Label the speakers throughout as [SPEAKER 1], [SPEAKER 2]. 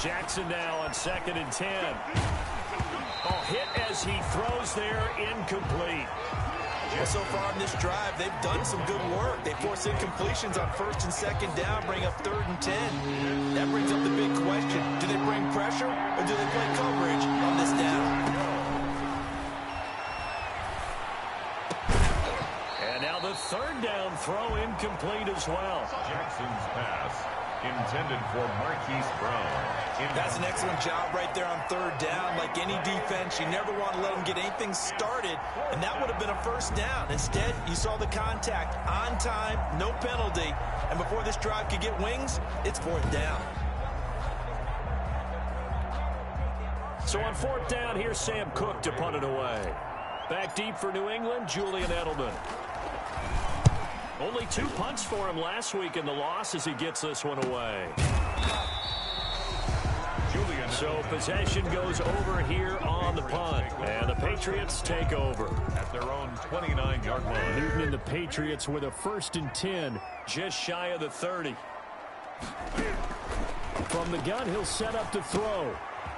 [SPEAKER 1] Jackson now on 2nd and 10. Oh, hit as he throws there, incomplete.
[SPEAKER 2] Well, so far in this drive, they've done some good work. They force incompletions on 1st and 2nd down, bring up 3rd and 10. That brings up the big question. Do they bring pressure or do they play coverage on this down?
[SPEAKER 1] And now the 3rd down throw incomplete as well.
[SPEAKER 3] Jackson's pass intended for Marquise Brown.
[SPEAKER 2] That's an excellent job right there on 3rd down. Like any defense, you never want to let them get anything started, and that would have been a 1st down. Instead, you saw the contact on time, no penalty, and before this drive could get wings, it's 4th down.
[SPEAKER 1] So on 4th down, here's Sam Cook to punt it away. Back deep for New England, Julian Edelman. Only 2 punts for him last week in the loss as he gets this one away. So possession goes over here on the punt, and the Patriots take over
[SPEAKER 3] at their own 29-yard line.
[SPEAKER 1] Newton and the Patriots with a 1st and 10, just shy of the 30. From the gun, he'll set up to throw.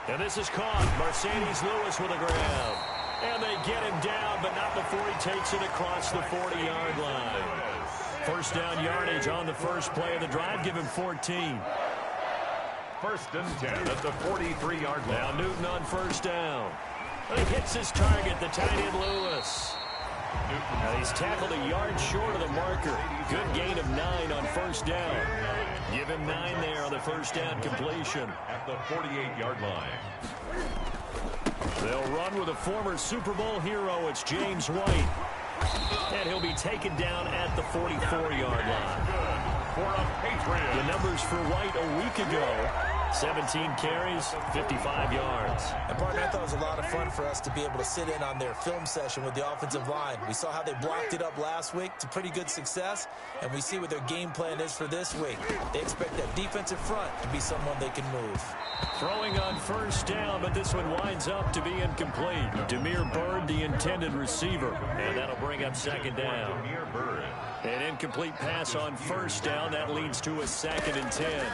[SPEAKER 1] And this is caught. Mercedes Lewis with a grab. And they get him down, but not before he takes it across the 40-yard line. 1st down yardage on the first play of the drive. Give him 14.
[SPEAKER 3] 1st and 10 at the 43-yard line.
[SPEAKER 1] Now Newton on 1st down. And he hits his target, the tight end Lewis. And he's tackled a yard short of the marker. Good gain of 9 on 1st down. Give him 9 there on the 1st down completion.
[SPEAKER 3] At the 48-yard line.
[SPEAKER 1] They'll run with a former Super Bowl hero. It's James White. And he'll be taken down at the 44-yard line.
[SPEAKER 3] For a Patriot.
[SPEAKER 1] The numbers for White a week ago, 17 carries, 55 yards.
[SPEAKER 2] And, partner, I thought it was a lot of fun for us to be able to sit in on their film session with the offensive line. We saw how they blocked it up last week to pretty good success, and we see what their game plan is for this week. They expect that defensive front to be someone they can move.
[SPEAKER 1] Throwing on 1st down, but this one winds up to be incomplete. Demir Bird, the intended receiver, and that'll bring up 2nd down.
[SPEAKER 3] Demir Bird.
[SPEAKER 1] An incomplete pass on 1st down. That leads to a 2nd and 10.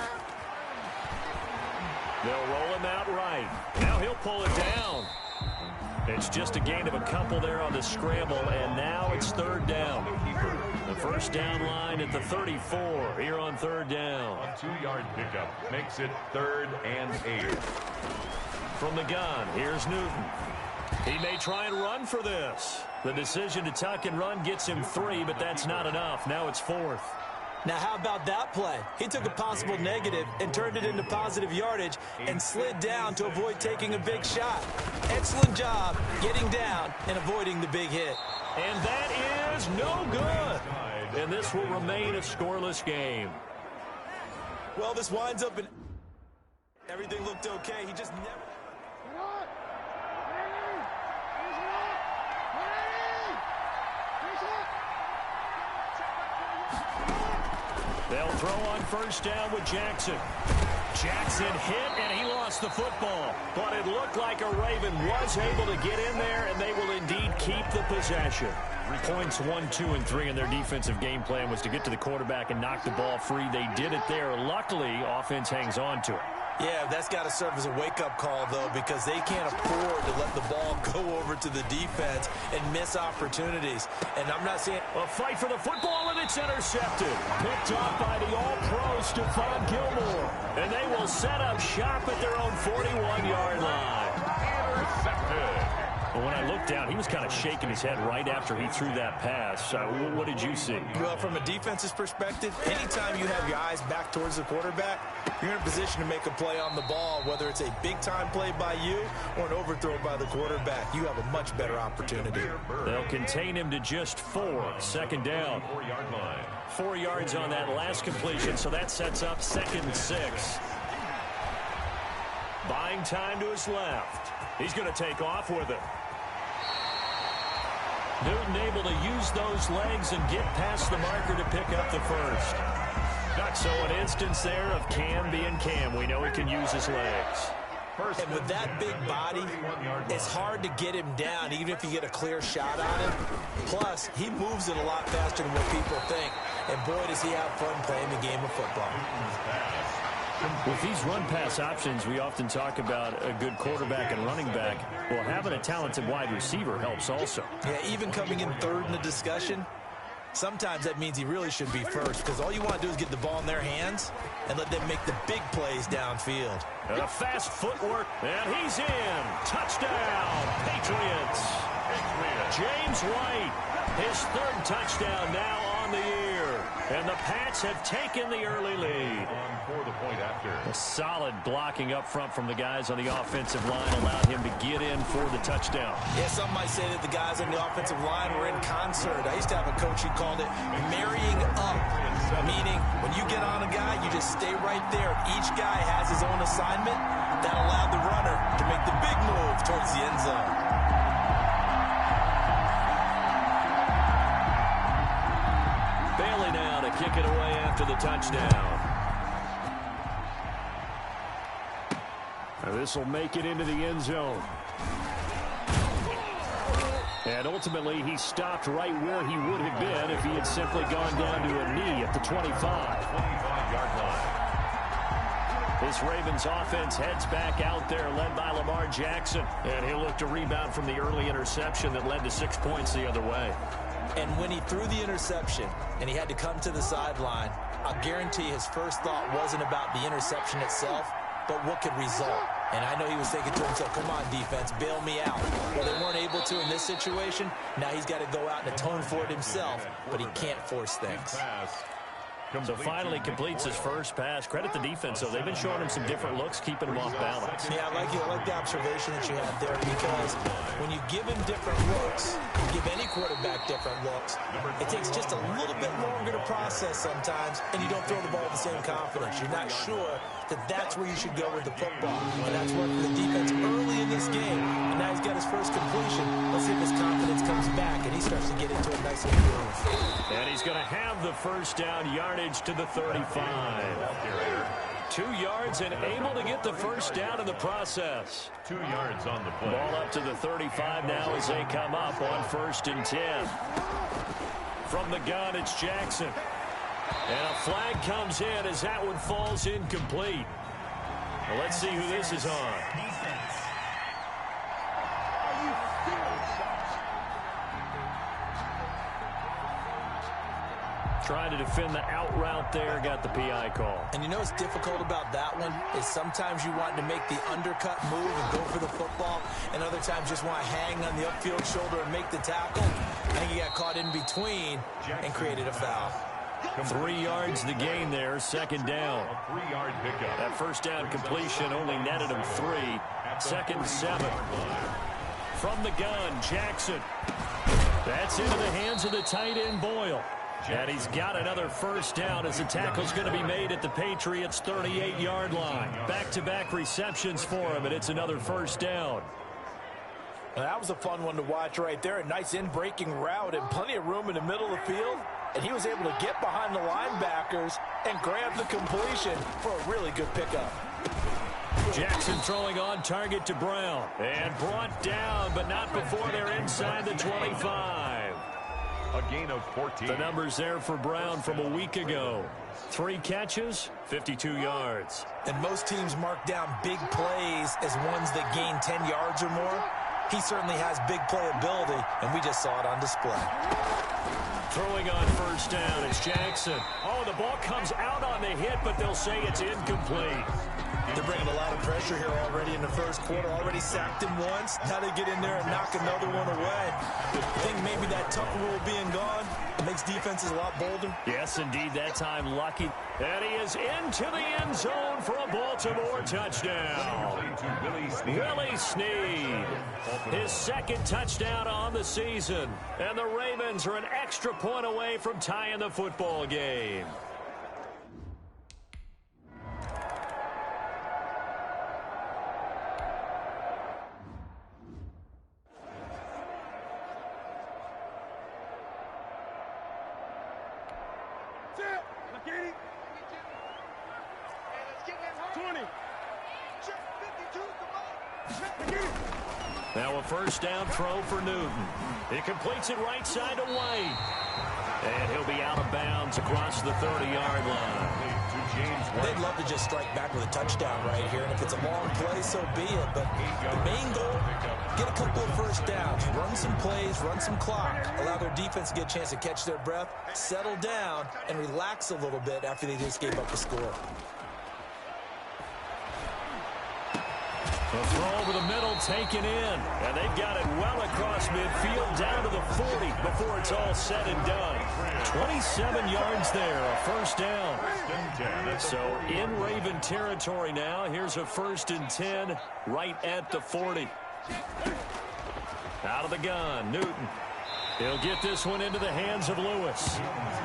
[SPEAKER 1] They'll roll him out right. Now he'll pull it down. It's just a gain of a couple there on the scramble, and now it's 3rd down. The 1st down line at the 34 here on 3rd down.
[SPEAKER 3] A 2-yard pickup makes it 3rd and 8.
[SPEAKER 1] From the gun, here's Newton. He may try and run for this. The decision to tuck and run gets him 3, but that's not enough. Now it's 4th.
[SPEAKER 2] Now, how about that play? He took a possible negative and turned it into positive yardage and slid down to avoid taking a big shot. Excellent job getting down and avoiding the big hit.
[SPEAKER 1] And that is no good. And this will remain a scoreless game.
[SPEAKER 2] Well, this winds up in... Everything looked okay. He just never...
[SPEAKER 1] They'll throw on 1st down with Jackson. Jackson hit, and he lost the football. But it looked like a Raven was able to get in there, and they will indeed keep the possession. Points 1, 2, and 3 in their defensive game plan was to get to the quarterback and knock the ball free. They did it there. Luckily, offense hangs on to it.
[SPEAKER 2] Yeah, that's got to serve as a wake-up call, though, because they can't afford to let the ball go over to the defense and miss opportunities. And I'm not saying...
[SPEAKER 1] A fight for the football, and it's intercepted. Picked off by the all-pro Stephon Gilmore. And they will set up shop at their own 41-yard line.
[SPEAKER 3] Intercepted.
[SPEAKER 1] But when I looked down, he was kind of shaking his head right after he threw that pass. What did you see?
[SPEAKER 2] Well, from a defense's perspective, anytime you have your eyes back towards the quarterback, you're in a position to make a play on the ball, whether it's a big-time play by you or an overthrow by the quarterback. You have a much better opportunity.
[SPEAKER 1] They'll contain him to just 4. 2nd down.
[SPEAKER 3] 4-yard line.
[SPEAKER 1] 4 yards on that last completion, so that sets up 2nd and 6. Buying time to his left. He's going to take off with it. Newton able to use those legs and get past the marker to pick up the 1st. So an instance there of Cam being Cam. We know he can use his legs.
[SPEAKER 2] And with that big body, it's hard to get him down, even if you get a clear shot on him. Plus, he moves it a lot faster than what people think. And boy, does he have fun playing the game of football.
[SPEAKER 1] With these run-pass options, we often talk about a good quarterback and running back. Well, having a talented wide receiver helps also.
[SPEAKER 2] Yeah, even coming in third in the discussion, sometimes that means he really should be first, because all you want to do is get the ball in their hands and let them make the big plays downfield.
[SPEAKER 1] And a fast footwork, and he's in. Touchdown, Patriots. James White, his third touchdown now on the year. And the Pats have taken the early lead.
[SPEAKER 3] For the point after.
[SPEAKER 1] A solid blocking up front from the guys on the offensive line allowed him to get in for the touchdown.
[SPEAKER 2] Yeah, some might say that the guys on the offensive line were in concert. I used to have a coach who called it marrying up, meaning when you get on a guy, you just stay right there. Each guy has his own assignment. That allowed the runner to make the big move towards the end zone.
[SPEAKER 1] Bailey now to kick it away after the touchdown. This will make it into the end zone. And ultimately, he stopped right where he would have been if he had simply gone down to a knee at the 25-yard line. This Ravens offense heads back out there, led by Lamar Jackson. And he'll look to rebound from the early interception that led to 6 points the other way.
[SPEAKER 2] And when he threw the interception and he had to come to the sideline, I'll guarantee his first thought wasn't about the interception itself, but what could result. And I know he was thinking to himself, come on, defense, bail me out. Well, they weren't able to in this situation. Now he's got to go out and atone for it himself, but he can't force things.
[SPEAKER 1] So finally completes his first pass. Credit the defense, though. They've been showing him some different looks, keeping him off balance.
[SPEAKER 2] Yeah, I like the observation that you had there, because when you give him different looks, you give any quarterback different looks, it takes just a little bit longer to process sometimes, and you don't throw the ball with the same confidence. You're not sure that that's where you should go with the football. And that's worked for the defense early in this game. And now he's got his first completion. Let's see if his confidence comes back and he starts to get into a nice groove.
[SPEAKER 1] And he's going to have the first down, yardage to the 35. 2 yards and able to get the first down in the process.
[SPEAKER 3] 2 yards on the play.
[SPEAKER 1] Ball up to the 35 now as they come up on 1st and 10. From the gun, it's Jackson. And a flag comes in as that one falls incomplete. Well, let's see who this is on. Trying to defend the out route there, got the PI call.
[SPEAKER 2] And you know what's difficult about that one is sometimes you want to make the undercut move and go for the football, and other times just want to hang on the upfield shoulder and make the tackle. I think he got caught in between and created a foul.
[SPEAKER 1] 3 yards the gain there, 2nd down.
[SPEAKER 3] A 3-yard pickup.
[SPEAKER 1] That first down completion only netted him 3. 2nd and 7. From the gun, Jackson. That's into the hands of the tight end, Boyle. And he's got another first down as the tackle's going to be made at the Patriots' 38-yard line. Back-to-back receptions for him, and it's another first down.
[SPEAKER 2] Now, that was a fun one to watch right there. A nice in-breaking route and plenty of room in the middle of the field. And he was able to get behind the linebackers and grab the completion for a really good pickup.
[SPEAKER 1] Jackson throwing on target to Brown. And brought down, but not before they're inside the 25.
[SPEAKER 3] A gain of 14.
[SPEAKER 1] The numbers there for Brown from a week ago. 3 catches, 52 yards.
[SPEAKER 2] And most teams mark down big plays as ones that gain 10 yards or more. He certainly has big playability, and we just saw it on display.
[SPEAKER 1] Throwing on first down, it's Jackson. Oh, the ball comes out on the hit, but they'll say it's incomplete.
[SPEAKER 2] They're bringing a lot of pressure here already in the first quarter. Already sacked him once. Now they get in there and knock another one away. I think maybe that tuck rule being gone makes defenses a lot bolder.
[SPEAKER 1] Yes, indeed, that time lucky. And he is into the end zone for a Baltimore touchdown. Willie Snead, his 2nd touchdown on the season. And the Ravens are an extra point away from tying the football game. Now a first down throw for Newton. He completes it right side to White. And he'll be out of bounds across the 30-yard line.
[SPEAKER 2] They'd love to just strike back with a touchdown right here, and if it's a long play, so be it. But the main goal, get a couple of first downs, run some plays, run some clock, allow their defense to get a chance to catch their breath, settle down, and relax a little bit after they just gave up a score.
[SPEAKER 1] The throw over the middle taken in, and they've got it well across midfield down to the 40 before it's all said and done. 27 yards there, a first down. So in Raven territory now, here's a 1st and 10 right at the 40. Out of the gun, Newton. He'll get this one into the hands of Lewis.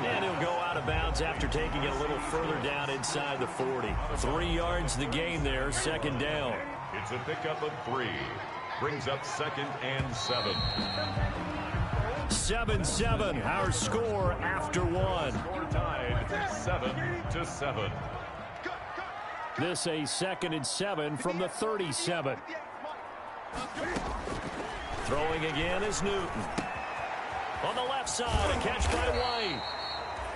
[SPEAKER 1] And he'll go out of bounds after taking it a little further down inside the 40. 3 yards the gain there, 2nd down.
[SPEAKER 3] It's a pickup of 3. Brings up 2nd and 7.
[SPEAKER 1] 7-7, our score after 1.
[SPEAKER 3] Score tied 7-7.
[SPEAKER 1] This a 2nd and 7 from the 37. Throwing again is Newton. On the left side, a catch by White.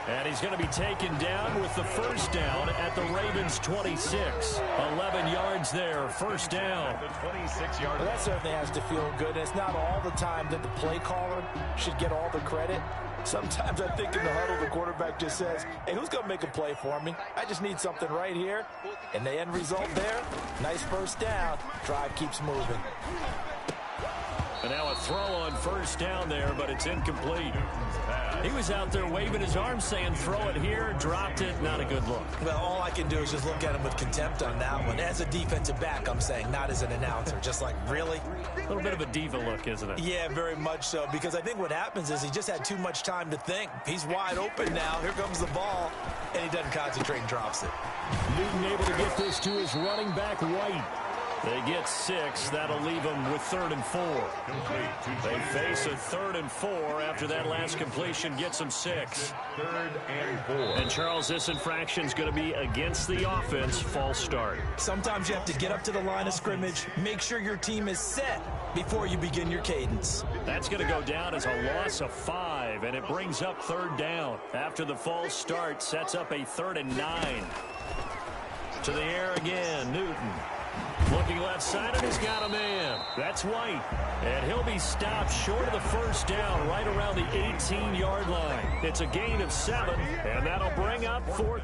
[SPEAKER 1] And he's going to be taken down with the first down at the Ravens' 26. 11 yards there, first down.
[SPEAKER 3] The 26-yard
[SPEAKER 2] Well, that certainly has to feel good. It's not all the time that the play caller should get all the credit. Sometimes I think in the huddle, the quarterback just says, hey, who's going to make a play for me? I just need something right here. And the end result there, nice first down. Drive keeps moving.
[SPEAKER 1] And now a throw on first down there, but it's incomplete. He was out there waving his arms saying, throw it here, dropped it, not a good look.
[SPEAKER 2] Well, all I can do is just look at him with contempt on that one. As a defensive back, I'm saying, not as an announcer. Just like, really?
[SPEAKER 1] A little bit of a diva look, isn't it?
[SPEAKER 2] Yeah, very much so, because I think what happens is he just had too much time to think. He's wide open now. Here comes the ball, and he doesn't concentrate and drops it.
[SPEAKER 1] Newton able to get this to his running back, White. They get 6. That'll leave them with 3rd and 4. They face a 3rd and 4 after that last completion gets them 6.
[SPEAKER 3] 3rd and 4.
[SPEAKER 1] And Charles, this infraction's going to be against the offense. False start.
[SPEAKER 2] Sometimes you have to get up to the line of scrimmage, make sure your team is set before you begin your cadence.
[SPEAKER 1] That's going to go down as a loss of 5, and it brings up 3rd down. After the false start, sets up a 3rd and 9. To the air again, Newton. Looking left side, and he's got a man. That's White. And he'll be stopped short of the first down right around the 18-yard line. It's a gain of 7, and that'll bring up 4th.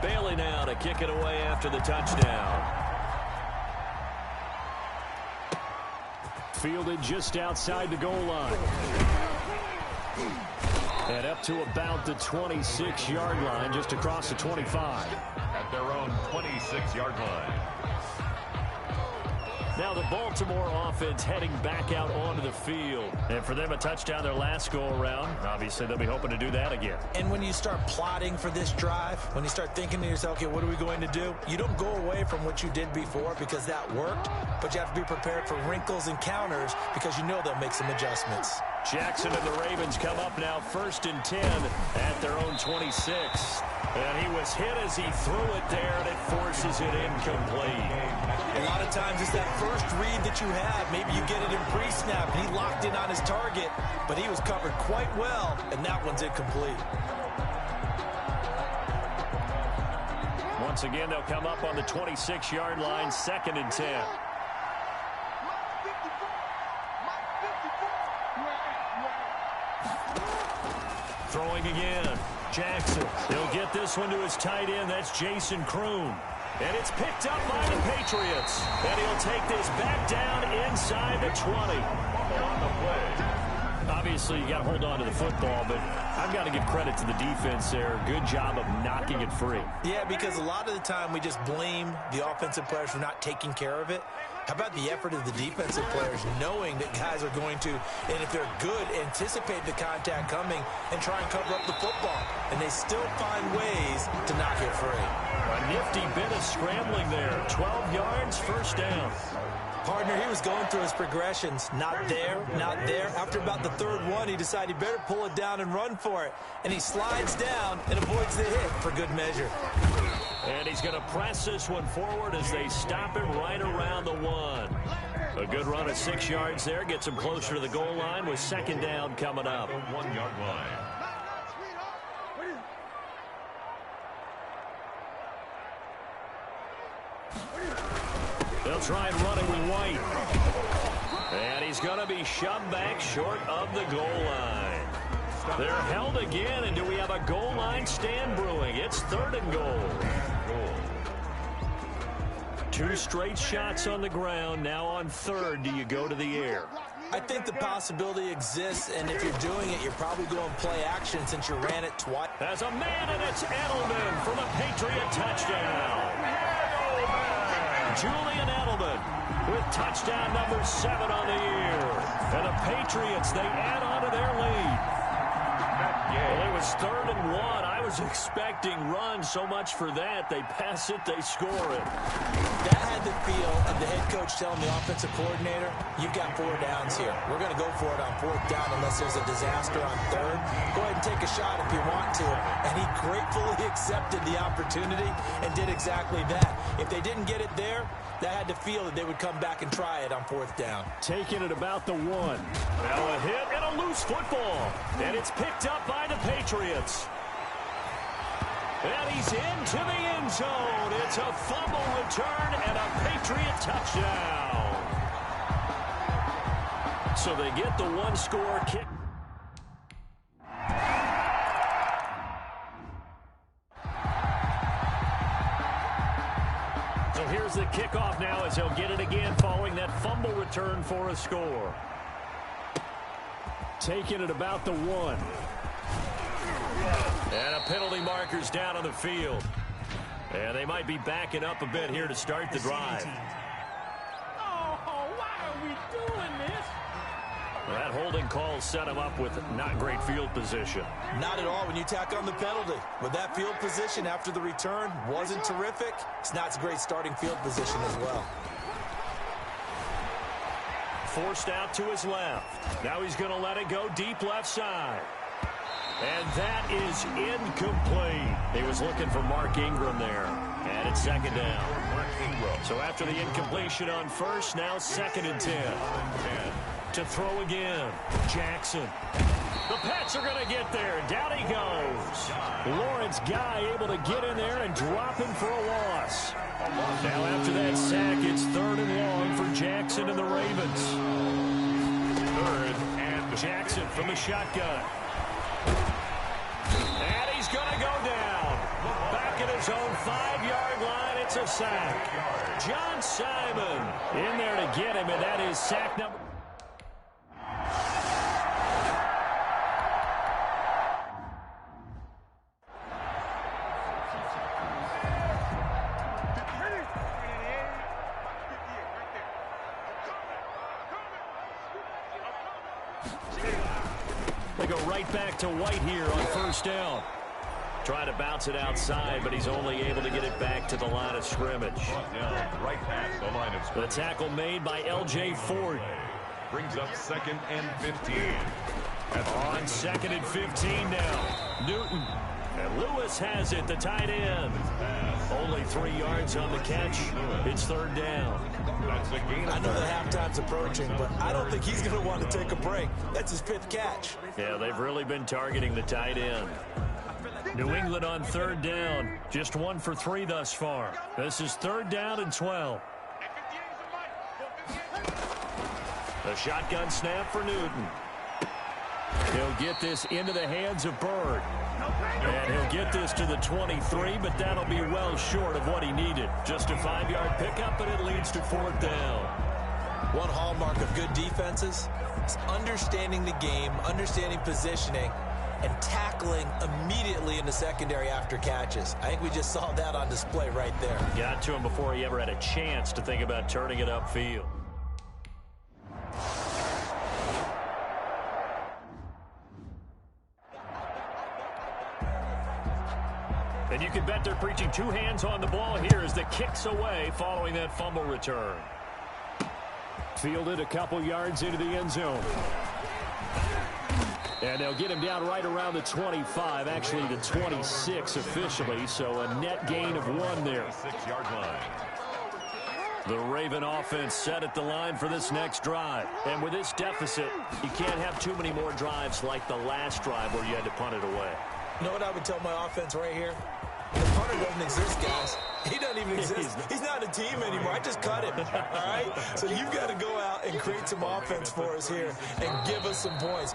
[SPEAKER 1] Bailey now to kick it away after the touchdown. Fielded just outside the goal line. And up to about the 26-yard line, just across the 25.
[SPEAKER 3] At their own 26-yard line.
[SPEAKER 1] Now the Baltimore offense heading back out onto the field. And for them, a touchdown their last go-around. Obviously, they'll be hoping to do that again.
[SPEAKER 2] And when you start plotting for this drive, when you start thinking to yourself, okay, what are we going to do? You don't go away from what you did before because that worked, but you have to be prepared for wrinkles and counters because you know they'll make some adjustments.
[SPEAKER 1] Jackson and the Ravens come up now 1st and 10 at their own 26. And he was hit as he threw it there, and it forces it incomplete.
[SPEAKER 2] A lot of times it's that first read that you have. Maybe you get it in pre-snap, and he locked in on his target, but he was covered quite well, and that one's incomplete.
[SPEAKER 1] Once again, they'll come up on the 26-yard line, 2nd and 10. Throwing again. Jackson. He'll get this one to his tight end. That's Jason Kroon. And it's picked up by the Patriots. And he'll take this back down inside the 20.
[SPEAKER 3] On the play.
[SPEAKER 1] Obviously, you got to hold on to the football, but I've got to give credit to the defense there. Good job of knocking it free.
[SPEAKER 2] Yeah, because a lot of the time we just blame the offensive players for not taking care of it. How about the effort of the defensive players knowing that guys are going to, and if they're good, anticipate the contact coming and try and cover up the football. And they still find ways to knock it free.
[SPEAKER 1] A nifty bit of scrambling there. 12 yards, first down.
[SPEAKER 2] Partner, he was going through his progressions. Not there, not there. After about the 3rd one, he decided he better pull it down and run for it. And he slides down and avoids the hit for good measure.
[SPEAKER 1] And he's going to press this one forward as they stop it right around the 1. A good run of 6 yards there. Gets him closer to the goal line with second down coming up.
[SPEAKER 3] 1 yard line.
[SPEAKER 1] They'll try and run it with White. And he's going to be shoved back short of the goal line. They're held again, and do we have a goal line stand brewing? It's 3rd and goal. 2 straight shots on the ground. Now on 3rd, do you go to the air?
[SPEAKER 2] I think the possibility exists, and if you're doing it, you're probably going to play action since you ran it twice.
[SPEAKER 1] As a man, and it's Edelman for the Patriot touchdown. Julian Edelman with touchdown number 7 on the year. And the Patriots, they add on to their lead. Well, it was 3rd and 1. I was expecting runs. So much for that. They pass it, they score it.
[SPEAKER 2] That had the feel of the head coach telling the offensive coordinator, you've got 4 downs here. We're going to go for it on 4th down unless there's a disaster on 3rd. Go ahead and take a shot if you want to. And he gratefully accepted the opportunity and did exactly that. If they didn't get it there, that had to feel that they would come back and try it on 4th down.
[SPEAKER 1] Taking it about the 1. Now a hit and a loose football. And it's picked up by the Patriots. And he's into the end zone. It's a fumble return and a Patriot touchdown. So they get the 1-score kick. So here's the kickoff now as he'll get it again following that fumble return for a score. Taking it about the 1. And a penalty marker's down on the field. And they might be backing up a bit here to start the drive.
[SPEAKER 4] Oh, why are we doing this?
[SPEAKER 1] That holding call set him up with not great field position.
[SPEAKER 2] Not at all when you tack on the penalty. With that field position after the return wasn't terrific. It's not a great starting field position as well.
[SPEAKER 1] Forced out to his left. Now he's going to let it go deep left side. And that is incomplete. He was looking for Mark Ingram there. And it's 2nd down. So after the incompletion on 1st, now 2nd and 10. To throw again. Jackson. The Pats are going to get there. Down he goes. Lawrence Guy able to get in there and drop him for a loss. Now after that sack, it's 3rd and long for Jackson and the Ravens.
[SPEAKER 3] 3rd and
[SPEAKER 1] Jackson from the shotgun. And he's going to go down. Back at his own 5-yard line, it's a sack. John Simon in there to get him, and that is sack number. They go right back to White here on 1st down. Try to bounce it outside, but he's only able to get it back to the line of scrimmage.
[SPEAKER 3] right past the line of
[SPEAKER 1] The
[SPEAKER 3] scrimmage.
[SPEAKER 1] tackle made by L.J. Ford.
[SPEAKER 3] Brings up 2nd and 15.
[SPEAKER 1] On 2nd and 15 now. Newton. And Lewis has it, the tight end. Only 3 yards on the catch. It's 3rd down.
[SPEAKER 3] That's a gain.
[SPEAKER 2] I know that halftime's approaching, but I don't think he's going to want to take a break. That's his 5th catch.
[SPEAKER 1] Yeah, they've really been targeting the tight end. New England on 3rd down. Just 1 for 3 thus far. This is 3rd down and 12. The shotgun snap for Newton. He'll get this into the hands of Bird. And he'll get this to the 23, but that'll be well short of what he needed. Just a 5-yard pickup, and it leads to 4th down.
[SPEAKER 2] One hallmark of good defenses is understanding the game, understanding positioning, and tackling immediately in the secondary after catches. I think we just saw that on display right there.
[SPEAKER 1] Got to him before he ever had a chance to think about turning it upfield. And you can bet they're preaching 2 hands on the ball here as the kick's away following that fumble return. Fielded a couple yards into the end zone. And they'll get him down right around the 25, actually the 26 officially, so a net gain of 1 there.
[SPEAKER 3] 6-yard line.
[SPEAKER 1] The Raven offense set at the line for this next drive. And with this deficit, you can't have too many more drives like the last drive where you had to punt it away.
[SPEAKER 2] You know what I would tell my offense right here? The punter doesn't exist, guys. He doesn't even exist. He's not a team anymore. I just cut him, all right? So you've got to go out and create some offense for us here and give us some points.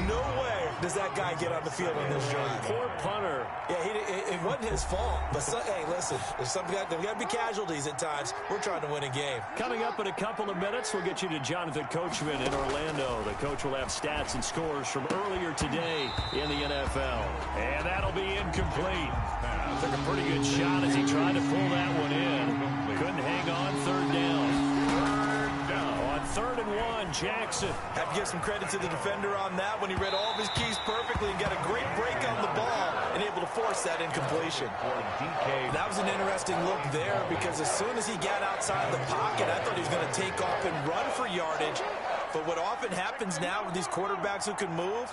[SPEAKER 2] No way does that guy get on the field on this journey.
[SPEAKER 1] Poor punter.
[SPEAKER 2] Yeah, it wasn't his fault. But, hey, listen, there's got to be casualties at times. We're trying to win a game.
[SPEAKER 1] Coming up in a couple of minutes, we'll get you to Jonathan Coachman in Orlando. The coach will have stats and scores from earlier today in the NFL. And that'll be incomplete. Took a pretty good shot as he tried to pull that one in. Couldn't hang on. Third down. On 3rd and 1, Jackson.
[SPEAKER 2] Have to give some credit to the defender on that when he read all of his keys perfectly and got a great break on the ball and able to force that incompletion. That was an interesting look there because as soon as he got outside the pocket, I thought he was going to take off and run for yardage. But what often happens now with these quarterbacks who can move,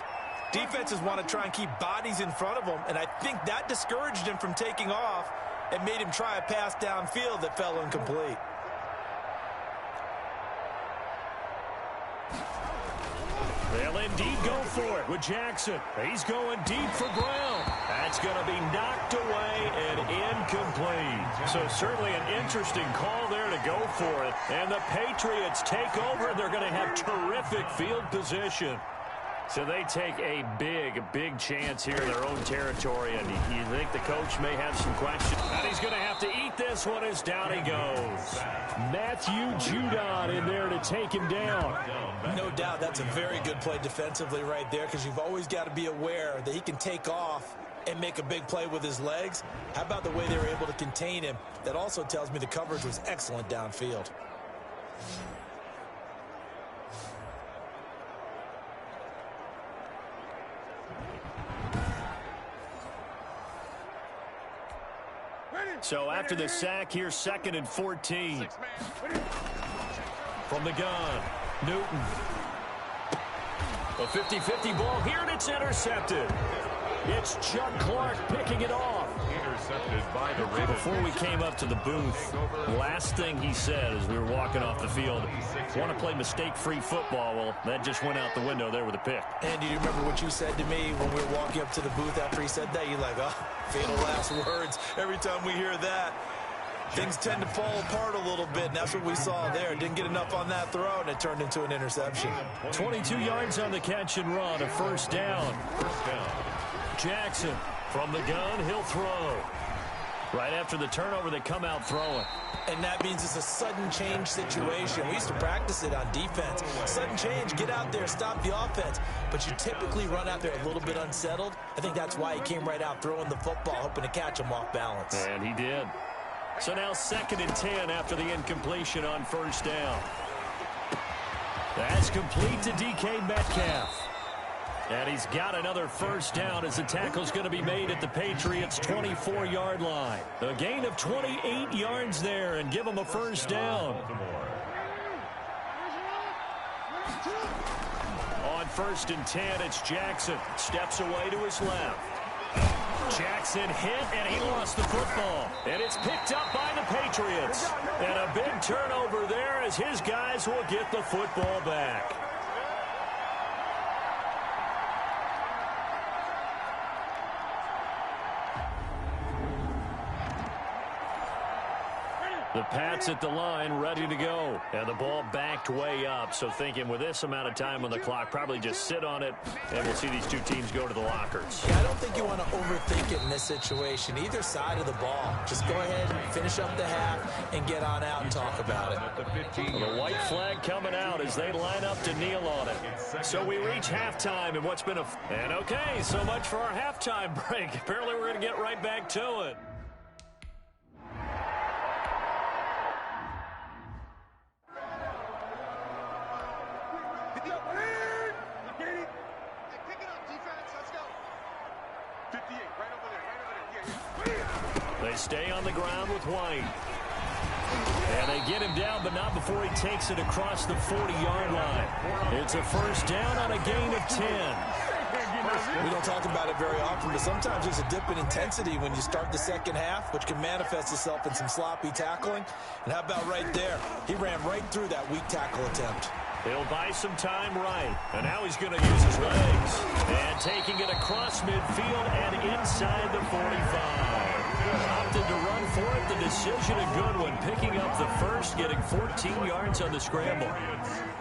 [SPEAKER 2] defenses want to try and keep bodies in front of them, and I think that discouraged him from taking off and made him try a pass downfield that fell incomplete.
[SPEAKER 1] They'll indeed go for it with Jackson. He's going deep for Brown. That's going to be knocked away and incomplete. So certainly an interesting call there to go for it. And the Patriots take over. They're going to have terrific field position. So they take a big chance here in their own territory, and you think the coach may have some questions. And he's going to have to eat this one as down he goes. Matthew Judon in there to take him down.
[SPEAKER 2] No doubt that's a very good play defensively right there because you've always got to be aware that he can take off and make a big play with his legs. How about the way they were able to contain him? That also tells me the coverage was excellent downfield.
[SPEAKER 1] So after the sack, here's 2nd and 14. From the gun, Newton. A 50-50 ball here, and it's intercepted. It's Chuck Clark picking it off.
[SPEAKER 3] Intercepted by the Ravens.
[SPEAKER 1] Before we came up to the booth, last thing he said as we were walking off the field, want to play mistake-free football. Well, that just went out the window there with a pick.
[SPEAKER 2] And do you remember what you said to me when we were walking up to the booth after he said that? You're like, oh, fatal last words. Every time we hear that, things tend to fall apart a little bit, and that's what we saw there. Didn't get enough on that throw, and it turned into an interception.
[SPEAKER 1] 22 yards on the catch and run, a first down. Jackson from the gun, he'll throw. Right after the turnover, they come out throwing.
[SPEAKER 2] And that means it's a sudden change situation. We used to practice it on defense. Sudden change, get out there, stop the offense. But you typically run out there a little bit unsettled. I think that's why he came right out throwing the football, hoping to catch him off balance.
[SPEAKER 1] And he did. So now 2nd and 10 after the incompletion on first down. That's complete to DK Metcalf. And he's got another first down as the tackle's going to be made at the Patriots' 24-yard line. A gain of 28 yards there and give him a first down. On 1st and 10, it's Jackson. Steps away to his left. Jackson hit, and he lost the football. And it's picked up by the Patriots. And a big turnover there as his guys will get the football back. The Pats at the line, ready to go. And the ball backed way up. So thinking with this amount of time on the clock, probably just sit on it, and we'll see these two teams go to the lockers.
[SPEAKER 2] Yeah, I don't think you want to overthink it in this situation. Either side of the ball. Just go ahead and finish up the half and get on out and talk about it.
[SPEAKER 1] Well, the white flag coming out as they line up to kneel on it. So we reach halftime and what's been a... And okay, so much for our halftime break. Apparently we're going to get right back to it. They stay on the ground with White. And they get him down, but not before he takes it across the 40-yard line. It's a first down on a gain of 10.
[SPEAKER 2] We don't talk about it very often, but sometimes there's a dip in intensity when you start the second half, which can manifest itself in some sloppy tackling. And how about right there? He ran right through that weak tackle attempt.
[SPEAKER 1] He'll buy some time right. And now he's going to use his legs. And taking it across midfield and inside the 45. Opted to run for it. The decision a good one. Picking up the first, getting 14 yards on the scramble.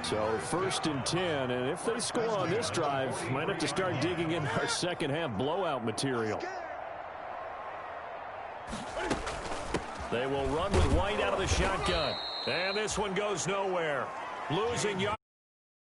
[SPEAKER 1] So 1st and 10. And if they score on this drive, might have to start digging in our second half blowout material. They will run with White out of the shotgun. And this one goes nowhere. Losing yards.